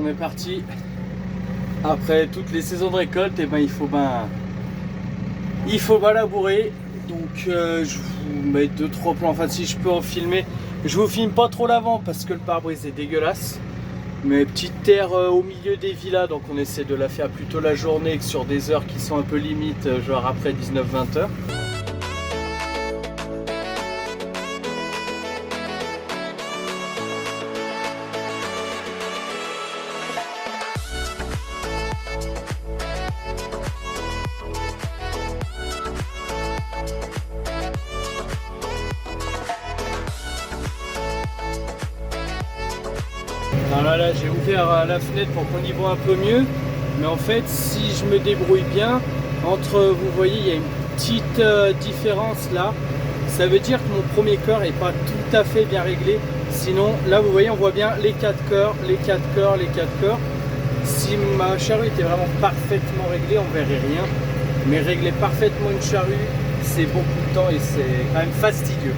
est parti. Après toutes les saisons de récolte, et ben il faut labourer. Donc je vous mets 2-3 plans, enfin si je peux en filmer. Je vous filme pas trop l'avant parce que le pare-brise est dégueulasse. Mais petite terre au milieu des villas, donc on essaie de la faire plutôt la journée que sur des heures qui sont un peu limites, genre après 19-20 heures. Alors là, j'ai ouvert la fenêtre pour qu'on y voit un peu mieux. Mais en fait, si je me débrouille bien, vous voyez, il y a une petite différence là. Ça veut dire que mon premier cœur n'est pas tout à fait bien réglé. Sinon, là, vous voyez, on voit bien les 4 cœurs, les 4 cœurs, les 4 cœurs. Si ma charrue était vraiment parfaitement réglée, on verrait rien. Mais régler parfaitement une charrue, c'est beaucoup de temps et c'est quand même fastidieux.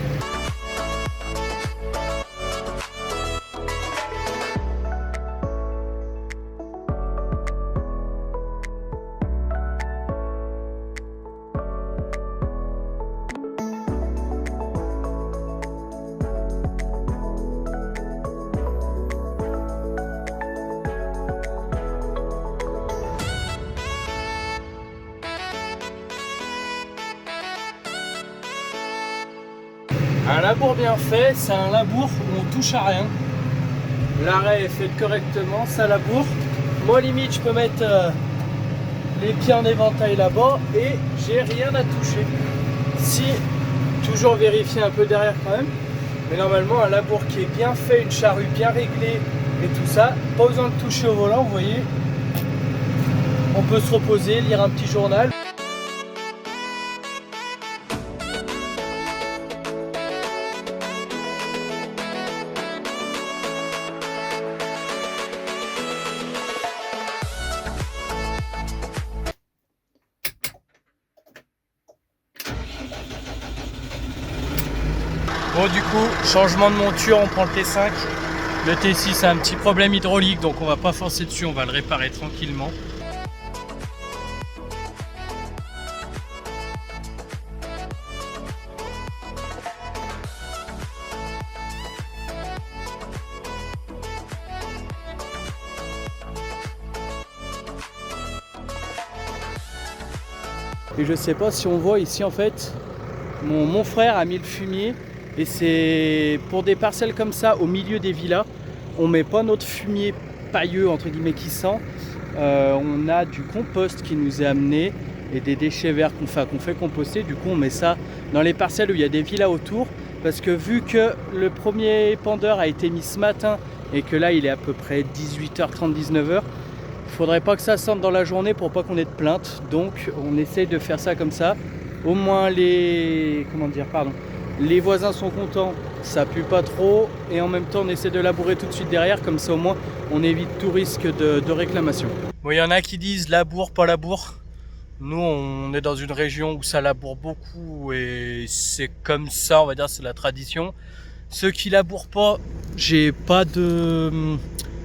Un labour bien fait, c'est un labour où on touche à rien. L'arrêt est fait correctement, ça laboure. Moi limite je peux mettre les pieds en éventail là-bas et j'ai rien à toucher. Si, toujours vérifier un peu derrière quand même. Mais normalement un labour qui est bien fait, une charrue bien réglée et tout ça, pas besoin de toucher au volant, vous voyez. On peut se reposer, lire un petit journal. Bon du coup, changement de monture, on prend le T5. Le T6 a un petit problème hydraulique, donc on va pas forcer dessus, on va le réparer tranquillement. Et je sais pas si on voit ici en fait, mon frère a mis le fumier. Et c'est pour des parcelles comme ça, au milieu des villas, on met pas notre fumier pailleux entre guillemets qui sent. On a du compost qui nous est amené et des déchets verts qu'on fait composter. Du coup on met ça dans les parcelles où il y a des villas autour. Parce que vu que le premier épandeur a été mis ce matin et que là il est à peu près 18h30, 19h, il faudrait pas que ça sente dans la journée pour pas qu'on ait de plainte. Donc on essaye de faire ça comme ça. Au moins les voisins sont contents, ça pue pas trop et en même temps on essaie de labourer tout de suite derrière, comme ça au moins on évite tout risque de réclamation. Bon, il y en a qui disent labour, pas labour. Nous on est dans une région où ça laboure beaucoup et c'est comme ça, on va dire, c'est la tradition. Ceux qui labourent pas, je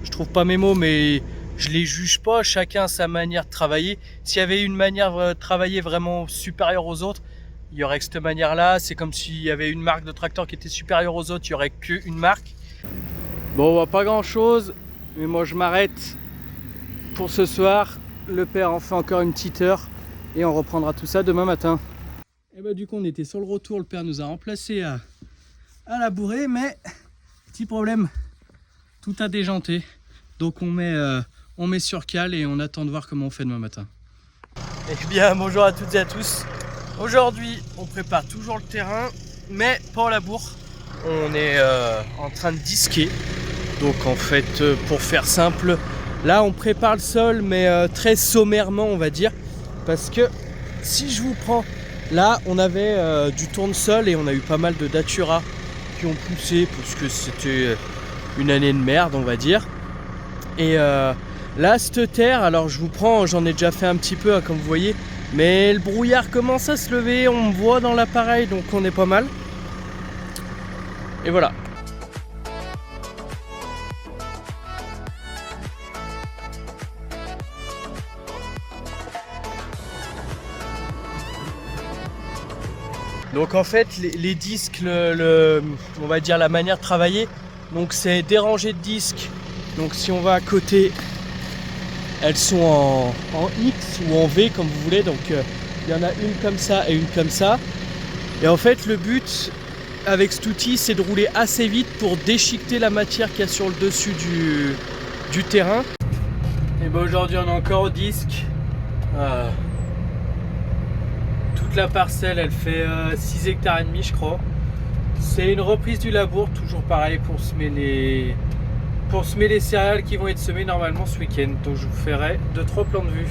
trouve pas mes mots, mais je les juge pas, chacun a sa manière de travailler. S'il y avait une manière de travailler vraiment supérieure aux autres, il y aurait que cette manière-là. C'est comme s'il y avait une marque de tracteur qui était supérieure aux autres, il n'y aurait qu'une marque. Bon, on voit pas grand-chose, mais moi je m'arrête pour ce soir. Le père en fait encore une petite heure et on reprendra tout ça demain matin. Et bah du coup on était sur le retour, le père nous a remplacé à labourer, mais petit problème, tout a déjanté. Donc on met sur cale et on attend de voir comment on fait demain matin. Eh bien bonjour à toutes et à tous. Aujourd'hui, on prépare toujours le terrain, mais pas en labour. On est en train de disquer. Donc en fait, pour faire simple, là on prépare le sol, mais très sommairement on va dire. Parce que si je vous prends, là on avait du tournesol et on a eu pas mal de datura qui ont poussé parce que c'était une année de merde on va dire. Et là cette terre, alors je vous prends, j'en ai déjà fait un petit peu hein, comme vous voyez. Mais le brouillard commence à se lever, on me voit dans l'appareil, donc on est pas mal. Et voilà. Donc en fait les disques, on va dire la manière de travailler, donc c'est des rangées de disques. Donc si on va à côté, elles sont en X ou en V comme vous voulez. Donc il y en a une comme ça et une comme ça. Et en fait le but avec cet outil, c'est de rouler assez vite pour déchiqueter la matière qu'il y a sur le dessus du terrain. Et ben aujourd'hui on est encore au disque. Toute la parcelle elle fait 6 hectares et demi je crois. C'est une reprise du labour, toujours pareil pour semer les céréales qui vont être semées normalement ce week-end. Donc je vous ferai 2-3 plans de vue.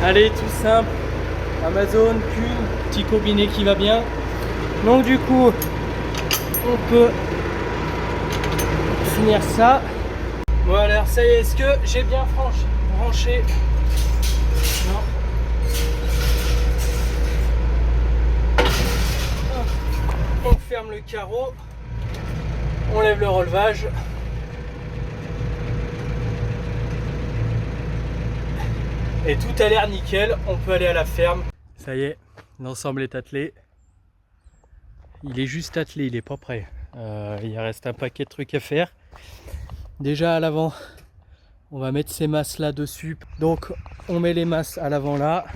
Allez, tout simple, Amazon, Kuhn, petit combiné qui va bien. Donc du coup, on peut finir ça. Bon alors ça y est, est-ce que j'ai bien branché? Non. On ferme le carreau, on lève le relevage. Et tout a l'air nickel, on peut aller à la ferme. Ça y est, l'ensemble est attelé. Il est juste attelé, il n'est pas prêt. Il reste un paquet de trucs à faire. Déjà à l'avant, on va mettre ces masses là dessus. Donc on met les masses à l'avant là.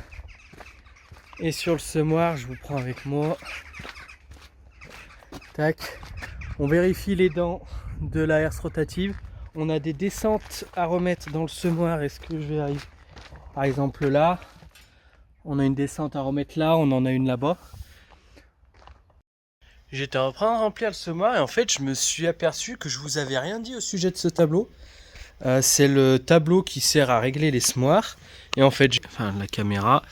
Et sur le semoir, je vous prends avec moi. Tac. On vérifie les dents de la herse rotative. On a des descentes à remettre dans le semoir. Est-ce que je vais arriver? Par exemple là, on a une descente à remettre là, on en a une là-bas. J'étais en train de remplir le semoir et en fait je me suis aperçu que je vous avais rien dit au sujet de ce tableau. C'est le tableau qui sert à régler les semoirs. Et en fait, la caméra.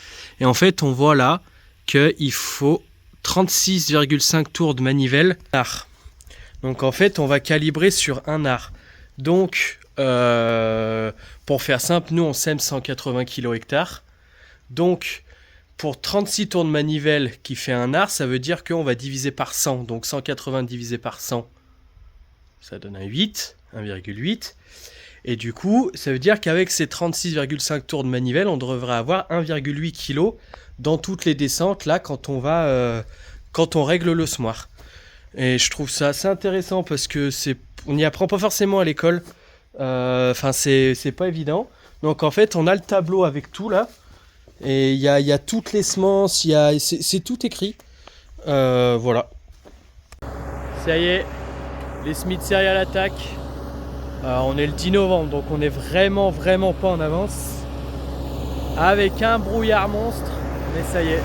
Et en fait on voit là qu'il faut 36,5 tours de manivelle par. Donc en fait on va calibrer sur un art. Donc pour faire simple, nous on sème 180 kg/hectare. Donc pour 36 tours de manivelle qui fait un art, ça veut dire qu'on va diviser par 100. Donc 180 divisé par 100, ça donne un 8, 1,8. Et du coup, ça veut dire qu'avec ces 36,5 tours de manivelle, on devrait avoir 1,8 kg dans toutes les descentes là quand on règle le semoir. Et je trouve ça assez intéressant parce que on n'y apprend pas forcément à l'école. C'est pas évident. Donc en fait on a le tableau avec tout là. Et il y a toutes les semences, c'est tout écrit. Voilà. Ça y est, les semis de céréales attaquent. On est le 10 novembre, donc on est vraiment pas en avance. Avec un brouillard monstre, mais ça y est.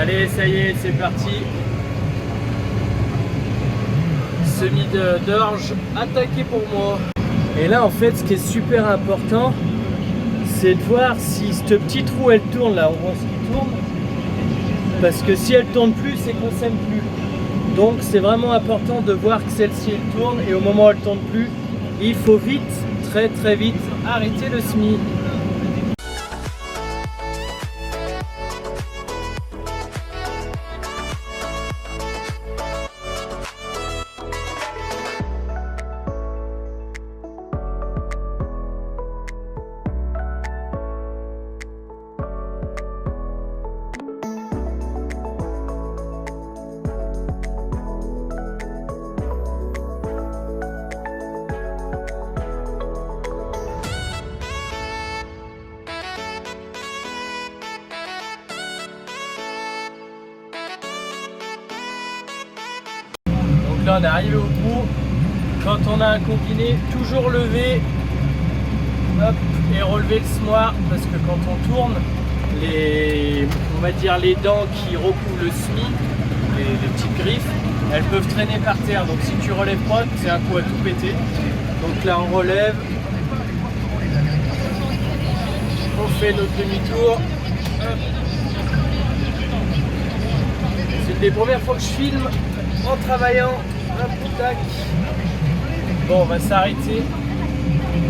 Allez, ça y est, c'est parti. Semis d'orge attaqué pour moi. Et là, en fait, ce qui est super important, c'est de voir si ce petit trou, elle tourne là. On voit ce qui tourne. Parce que si elle tourne plus, c'est qu'on sème plus. Donc, c'est vraiment important de voir que celle-ci, elle tourne. Et au moment où elle tourne plus, il faut vite, très vite, arrêter le semis. là on est arrivé au bout. Quand on a un combiné, toujours lever, hop, et relever le semoir, parce que quand on tourne, on va dire les dents qui recouvrent le SMI, les petites griffes, elles peuvent traîner par terre. Donc si tu relèves pas, c'est un coup à tout péter. Donc là on relève, on fait notre demi-tour. C'est une des premières fois que je filme en travaillant. Hop, tac. Bon, on va s'arrêter.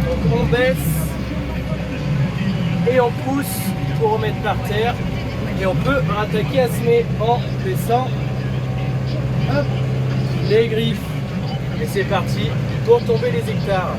Donc on baisse et on pousse pour remettre par terre. Et on peut rattaquer à semer en baissant. Hop, les griffes. Et c'est parti pour tomber les hectares.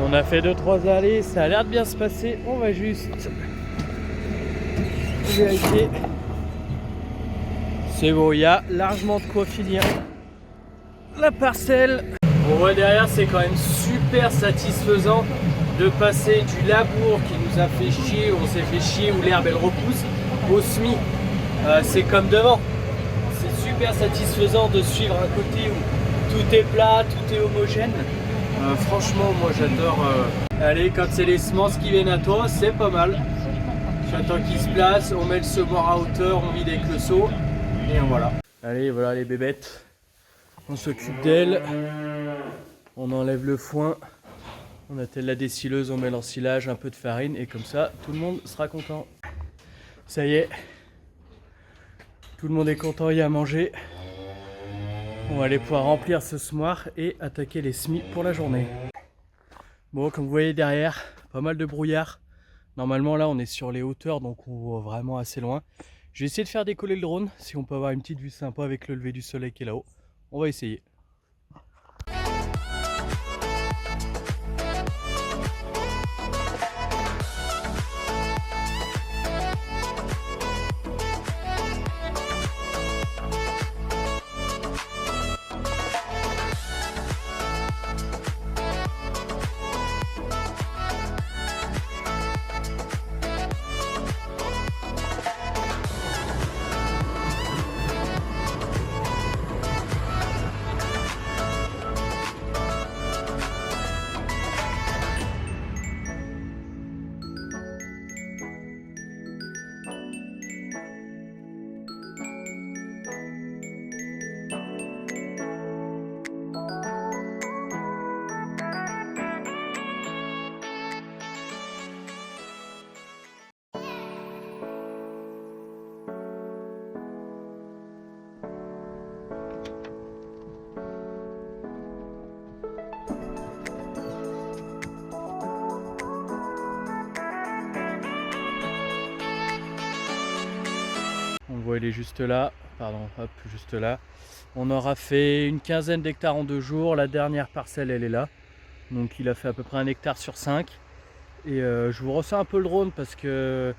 On a fait 2-3 allées, ça a l'air de bien se passer. On va juste vérifier. C'est bon, il y a largement de quoi finir la parcelle. On voit derrière, c'est quand même super satisfaisant de passer du labour qui nous a fait chier, où on s'est fait chier, où l'herbe elle repousse, au semis. C'est comme devant. C'est super satisfaisant de suivre un côté où tout est plat, tout est homogène. Franchement, moi j'adore. Allez, quand c'est les semences qui viennent à toi, c'est pas mal. J'attends qu'ils se placent, on met le semoir à hauteur, on vide avec le seau, et voilà. Allez, voilà les bébêtes. On s'occupe d'elles. On enlève le foin. On attelle la décileuse, on met l'ensilage, un peu de farine, et comme ça, tout le monde sera content. Ça y est. Tout le monde est content, il y a à manger. On va aller pouvoir remplir ce semoir et attaquer les semis pour la journée. Bon, comme vous voyez derrière, pas mal de brouillard. Normalement là on est sur les hauteurs, donc on voit vraiment assez loin. Je vais essayer de faire décoller le drone, si on peut avoir une petite vue sympa avec le lever du soleil qui est là-haut. On va essayer. On voit il est juste là, pardon, hop, juste là. On aura fait une quinzaine d'hectares en 2 jours. La dernière parcelle elle est là. Donc il a fait à peu près 1 hectare sur 5. Et je vous ressens un peu le drone parce que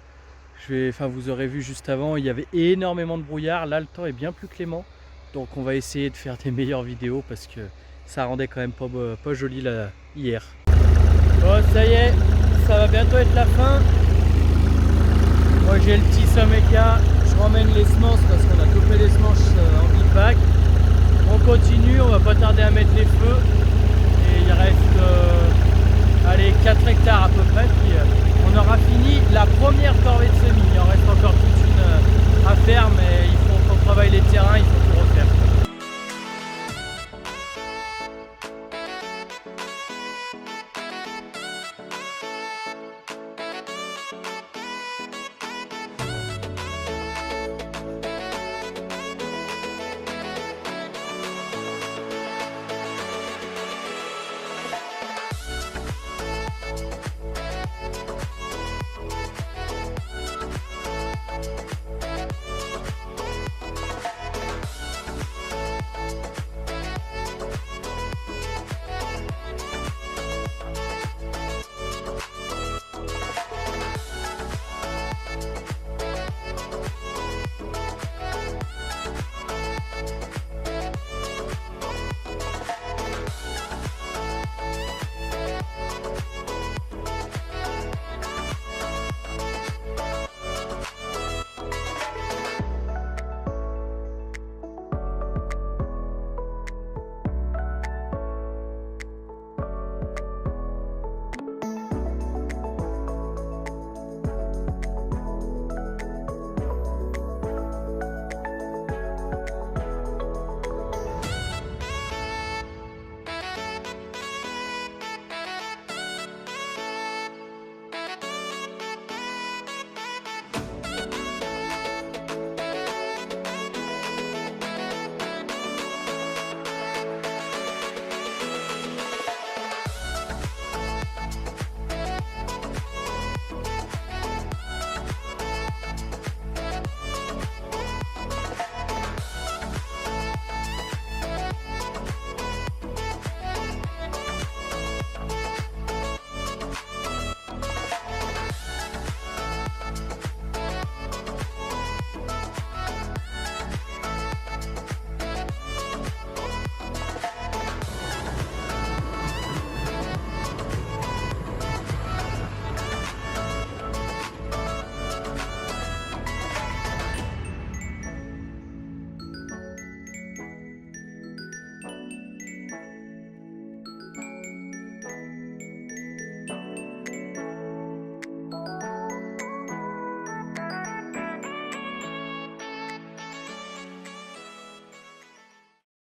vous aurez vu juste avant, il y avait énormément de brouillard. Là le temps est bien plus clément. Donc on va essayer de faire des meilleures vidéos parce que ça rendait quand même pas joli là, hier. Bon ça y est, ça va bientôt être la fin. Moi j'ai le petit Someka. Je ramène les semences parce qu'on a topé les semences en bipac. On continue, on va pas tarder à mettre les feux. Et il reste allez, 4 hectares à peu près. Puis on aura fini la première corvée de semis. Il en reste encore toute une à faire, mais il faut qu'on travaille les terrains.